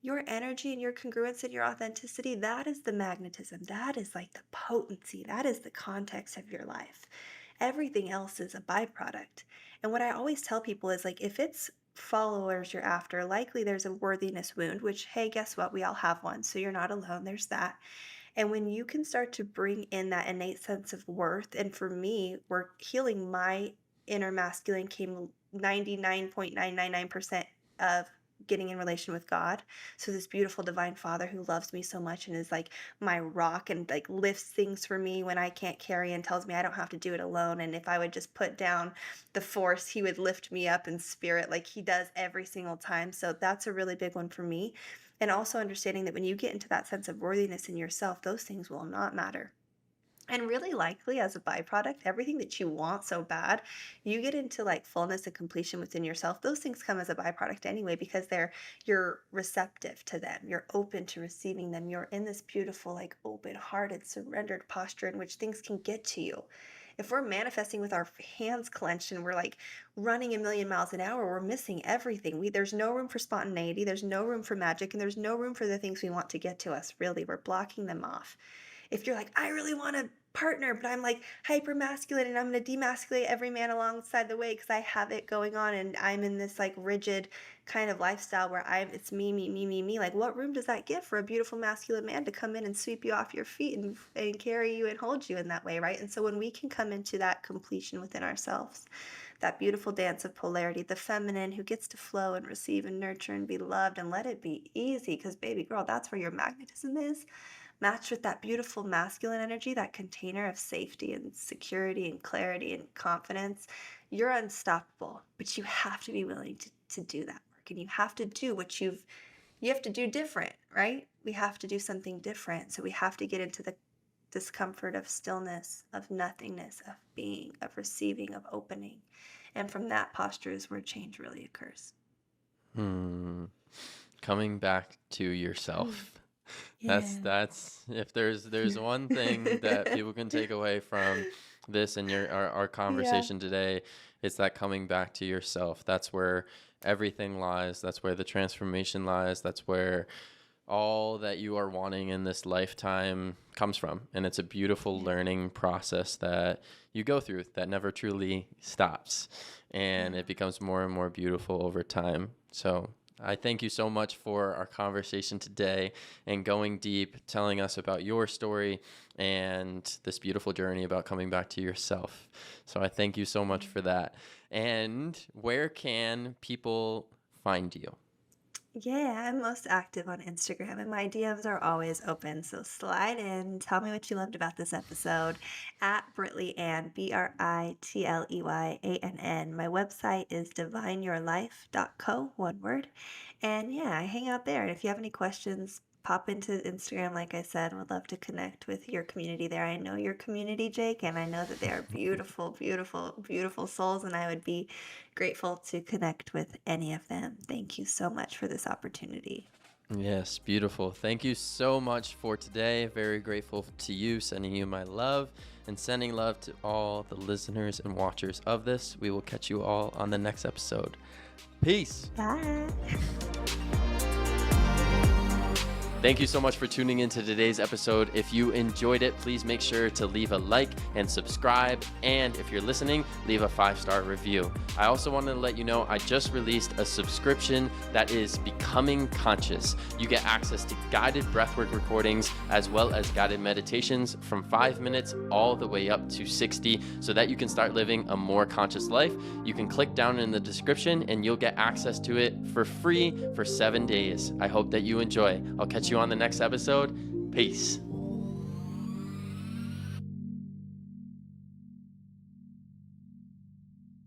and your congruence and your authenticity, that is the magnetism. That is like the potency. That is the context of your life. Everything else is a byproduct. And what I always tell people is, like, if it's followers you're after, likely there's a worthiness wound, which, hey, guess what? We all have one. So you're not alone. There's that. And when you can start to bring in that innate sense of worth, and for me, where healing my inner masculine came 99.999% of getting in relation with God. So this beautiful divine father who loves me so much and is like my rock and like lifts things for me when I can't carry and tells me I don't have to do it alone. And if I would just put down the force, he would lift me up in spirit like he does every single time. So that's a really big one for me. And also understanding that when you get into that sense of worthiness in yourself, those things will not matter. And really likely as a byproduct, everything that you want so bad, you get into like fullness and completion within yourself. Those things come as a byproduct anyway because you're receptive to them. You're open to receiving them. You're in this beautiful, like open-hearted, surrendered posture in which things can get to you. If we're manifesting with our hands clenched and we're like running a million miles an hour, we're missing everything. There's no room for spontaneity, there's no room for magic, and there's no room for the things we want to get to us. Really, we're blocking them off. If you're like, I really want a partner, but I'm like hyper masculine and I'm going to demasculate every man alongside the way because I have it going on and I'm in this like rigid kind of lifestyle where it's me, me, me, me, me. Like, what room does that give for a beautiful masculine man to come in and sweep you off your feet and carry you and hold you in that way, right? And so when we can come into that completion within ourselves, that beautiful dance of polarity, the feminine who gets to flow and receive and nurture and be loved and let it be easy, because baby girl, that's where your magnetism is, matched with that beautiful masculine energy, that container of safety and security and clarity and confidence, you're unstoppable. But you have to be willing to do that work. And you have to do you have to do different, right? We have to do something different. So we have to get into the discomfort of stillness, of nothingness, of being, of receiving, of opening. And from that posture is where change really occurs. Hmm. Coming back to yourself. That's Yeah. that's if there's one thing that people can take away from this and our Yeah. conversation today, it's that coming back to yourself. That's where everything lies. That's where the transformation lies. That's where all that you are wanting in this lifetime comes from. And it's a beautiful Yeah. learning process that you go through that never truly stops. And Yeah. it becomes more and more beautiful over time. So I thank you so much for our conversation today and going deep, telling us about your story and this beautiful journey about coming back to yourself. So I thank you so much for that. And where can people find you? Yeah, I'm most active on Instagram and my DMs are always open. So slide in, tell me what you loved about this episode at Britley Ann, BritleyAnn. My website is divineyourlife.co, one word. And yeah, I hang out there. And if you have any questions, pop into Instagram. Like I said, would love to connect with your community there. I know your community, Jake, and I know that they are beautiful, beautiful, beautiful souls. And I would be grateful to connect with any of them. Thank you so much for this opportunity. Yes, beautiful. Thank you so much for today. Very grateful to you, sending you my love and sending love to all the listeners and watchers of this. We will catch you all on the next episode. Peace. Bye. Thank you so much for tuning into today's episode. If you enjoyed it, please make sure to leave a like and subscribe. And if you're listening, leave a 5-star review. I also wanted to let you know I just released a subscription that is Becoming Conscious. You get access to guided breathwork recordings as well as guided meditations from 5 minutes all the way up to 60 so that you can start living a more conscious life. You can click down in the description and you'll get access to it for free for 7 days. I hope that you enjoy. I'll catch you on the next episode. Peace.